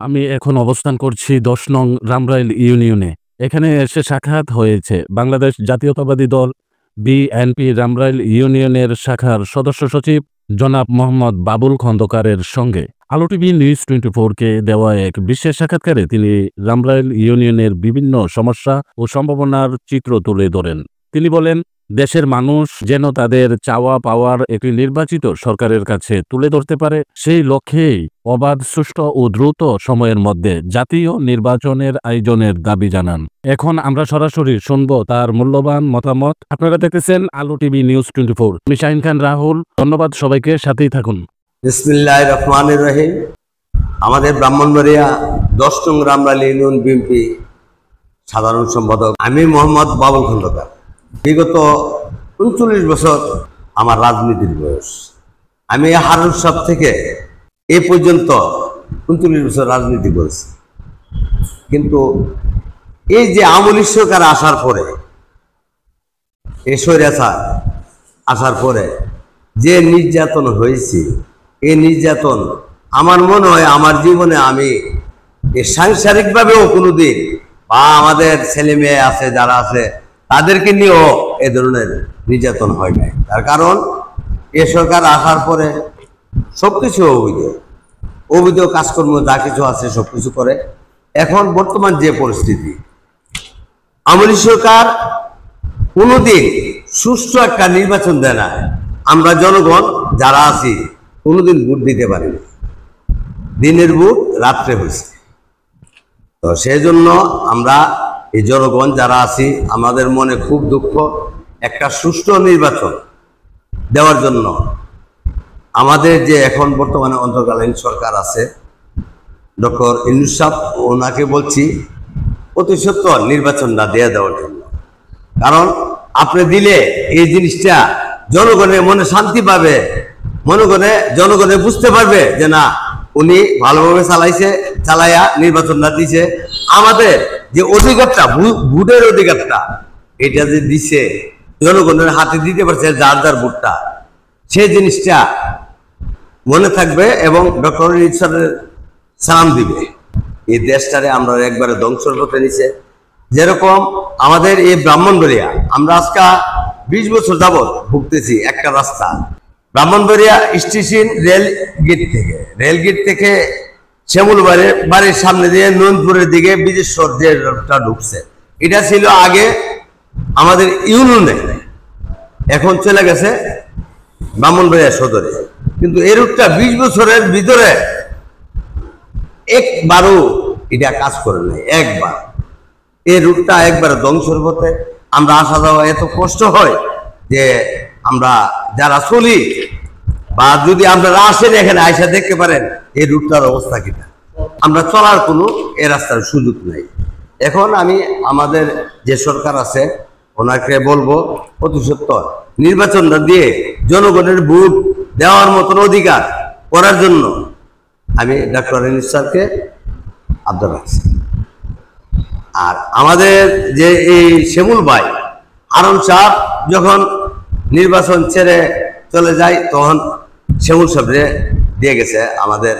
আমি এখন অবস্থান করছি ১০ নং রামরাইল ইউনিয়নে। এখানে এসে সাক্ষাৎ হয়েছে বাংলাদেশ জাতীয়তাবাদী দল বিএনপি রামরাইল ইউনিয়নের শাখার সদস্য সচিব জনাব মোহাম্মদ বাবুল খন্দকারের সঙ্গে। আলো টিভি নিউজ 24-কে দেওয়া এক বিশেষ সাক্ষাৎকারে তিনি রামরাইল ইউনিয়নের বিভিন্ন সমস্যা ও সম্ভাবনার চিত্র তুলে ধরেন। তিনি বলেন, দেশের মানুষ যেন তাদের চাওয়া পাওয়ার একটি নির্বাচিত সরকারের কাছে তুলে ধরতে পারে, সেই লক্ষ্যেই অবাধ, সুষ্ঠু ও দ্রুত সময়ের মধ্যে জাতীয় নির্বাচনের আয়োজনের দাবি জানান। এখন আমরা সরাসরি শুনব তার মূল্যবান মতামত। আপনারা দেখতেছেন আলো টিভি নিউজ 24। আমি শাহিন খান রাহুল। ধন্যবাদ সবাইকে, সাথেই থাকুন। বিসমিল্লাহির রহমানির রহিম। আমাদের ব্রাহ্মণবাড়িয়া ১০ নং রামরাইল ইউনিয়ন বিএনপি সাধারণ সম্পাদক আমি মোহাম্মদ বাবুল খন্দকার। বিগত ৩৯ বছর আমার রাজনীতির বয়স। আমি হারুন সাহেব থেকে এ পর্যন্ত ৩৯ বছর রাজনীতি করেছি। কিন্তু এই যে আমলি সরকার আসার পরে, এই স্বৈরাচার আসার পরে যে নির্যাতন হয়েছে, এই নির্যাতন আমার মনে হয় আমার জীবনে আমি সাংসারিকভাবেও কোনোদিন, বা আমাদের ছেলে মেয়ে আছে যারা আছে তাদেরকে নিয়েও এ ধরনের নির্যাতন হয় নাই। তার কারণ এ সরকার আসার পরে সবকিছু অবৈধ কাজকর্ম যা কিছু আছে সবকিছু করে। এখন বর্তমান যে পরিস্থিতি, আমলি সরকার কোনোদিন সুষ্ঠু একটা নির্বাচন দেয় না। আমরা জনগণ যারা আছি কোনোদিন ভোট দিতে পারিনি। দিনের ভোট রাত্রে হয়েছে। তো সেই জন্য আমরা এই জনগণ যারা আছি আমাদের মনে খুব দুঃখ। একটা সুষ্ঠু নির্বাচন দেওয়ার জন্য আমাদের যে এখন বর্তমানে অন্তর্কালীন সরকার আছে, ডক্টর ইউনূস সাহেব, ওনাকে বলছি অতি সত্বর নির্বাচনটা দিয়ে দেওয়ার জন্য। কারণ আপনি দিলে এই জিনিসটা জনগণের মনে শান্তি পাবে, জনগণে বুঝতে পারবে যে না, উনি ভালোভাবে চালাইয়া নির্বাচনটা দিছে। আমাদের যে অধিকারটা, ভোটের অধিকারটা, এটা যে দিছে জনগণের হাতে দিতে পারছে যার যার ভোটটা, সেই জিনিসটা মনে থাকবে এবং ডক্টর ইউনূস সাহেবের সালাম দিবে। এই দেশটারে আমরা একবারে ধ্বংসের পথে নিছে। যেরকম আমাদের এই ব্রাহ্মণবাড়িয়া, আমরা আজকে 20 বছর যাবৎ ভুগতেছি একটা রাস্তা, ব্রাহ্মণবাড়িয়া স্টেশন রেল গেট থেকে শ্যামল বাড়ির সামনে দিয়ে নন্দপুরের দিকে বিজেশ্বর যে রোডটা ঢুকছে, এটা ছিল আগে আমাদের ইউনিয়নে, এখন চলে গেছে ব্রাহ্মণবাড়িয়া সদরে। কিন্তু এই রুটটা 20 বছরের ভিতরে একবারও এটা কাজ করে নাই। একবার এই রুটটা একবার ধ্বংসের পথে। আমরা আসা যাওয়া এত কষ্ট হয় যে আমরা যারা চলি, বা যদি আপনারা আসেন এখানে আইসা দেখতে পারেন এই রুটটার অবস্থা কিনা। আমরা চলার কোনো এ রাস্তার সুযোগ নেই। এখন আমি আমাদের যে সরকার আছে ওনাকে বলবো অতি সত্বর নির্বাচনটা দিয়ে জনগণের ভোট দেওয়ার মতন অধিকার করার জন্য আমি ডক্টর ইউনূস স্যারকে আবদার রাখছি। আর আমাদের যে এই শ্যামল ভাই হারুন সাহেব যখন নির্বাচন ছেড়ে চলে যায়, তখন শ্যামল সাহেবরে দিয়ে গেছে আমাদের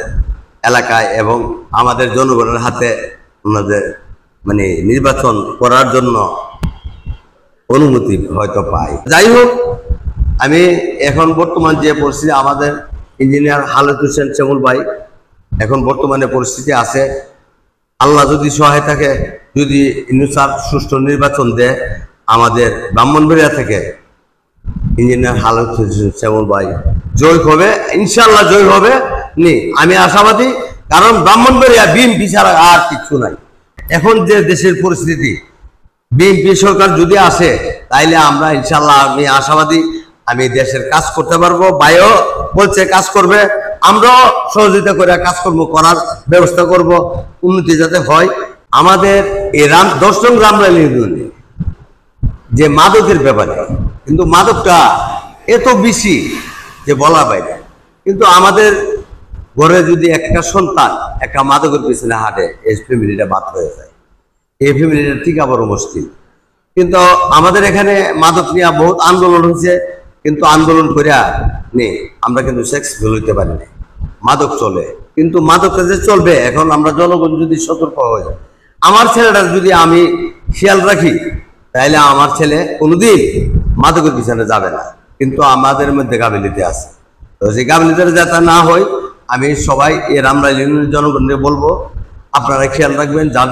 এলাকায় এবং আমাদের জনগণের হাতে ওনাদের মানে নির্বাচন করার জন্য অনুমতি হয়তো পাই। যাই হোক, আমি এখন বর্তমান যে পরিস্থিতি, আমাদের ইঞ্জিনিয়ার হালেদ হোসেন শ্যামল ভাই এখন বর্তমানে পরিস্থিতি আছে, আল্লাহ যদি সহায় থাকে, যদি ইউনূস স্যার সুষ্ঠু নির্বাচন দেয়, আমাদের ব্রাহ্মণবাড়িয়া থেকে ইঞ্জিনিয়ার হালেদ হোসেন শ্যামল ভাই জয় হবে, ইনশাল্লাহ জয় হবে। আমি আশাবাদী। কারণ ব্রাহ্মণবাড়িয়া বিএনপি ছাড়া আর কিছু নাই। এখন যে দেশের পরিস্থিতি, বিএনপি সরকার যদি আসে তাইলে আমরা ইনশাল্লাহ, আমি আশাবাদী, আমি দেশের কাজ করতে পারবো। ভাইও বলছে কাজ করবে, আমরাও সহযোগিতা করে কাজকর্ম করার ব্যবস্থা করব, উন্নতি যাতে হয়। আমাদের এই ১০ নং রামরাইল ইউনিয়নে যে মাদকের ব্যাপারে, কিন্তু মাদকটা এত বেশি যে বলা বাইরে। কিন্তু আমাদের ঘরে যদি একটা সন্তান একটা মাদকের পিছনে হাঁটে, এই ফ্যামিলিটা বাদ হয়ে যায়। এই ফ্যামিলিটা ঠিক আবারও মুশকিল। কিন্তু আমাদের এখানে মাদক নিয়ে বহুত আন্দোলন হয়েছে, কিন্তু আন্দোলন করিয়া নেই আমরা কিন্তু সাকসেসফুল হইতে পারি না। মাদক চলে, কিন্তু মাদকটা যে চলবে, এখন আমরা জনগণ যদি সতর্ক হয়ে যায়, আমার ছেলেটার যদি আমি খেয়াল রাখি, তাহলে আমার ছেলে কোনোদিন মাদকের পিছনে যাবে না। কিন্তু আমাদের মধ্যে গাফিলতি আছে, তো সেই গাফিলতিটা যাতে না হয়, আমি সবাই এই রামরাইল ইউনিয়নের জনগণকে বলবো, আপনারা খেয়াল রাখবেন, যার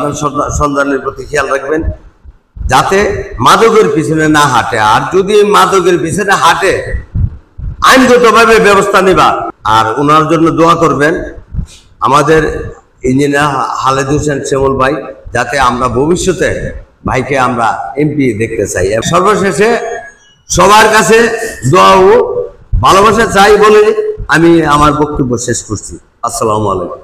সন্তানের প্রতি খেয়াল রাখবেন, যাতে মাদকের পিছনে না হাঁটে। আর যদি মাদকের পিছনে হাঁটে, আইনগতভাবে ব্যবস্থা নেবা। আর ওনার জন্য দোয়া করবেন আমাদের ইঞ্জিনিয়ার খালেদ হোসেন শ্যামল ভাই, যাতে আমরা ভবিষ্যতে ভাইকে আমরা এমপি দেখতে চাই। সর্বশেষে সবার কাছে দোয়া ও ভালোবাসা চাই বলে আমি আমার বক্তব্য শেষ করছি। আসসালামু আলাইকুম।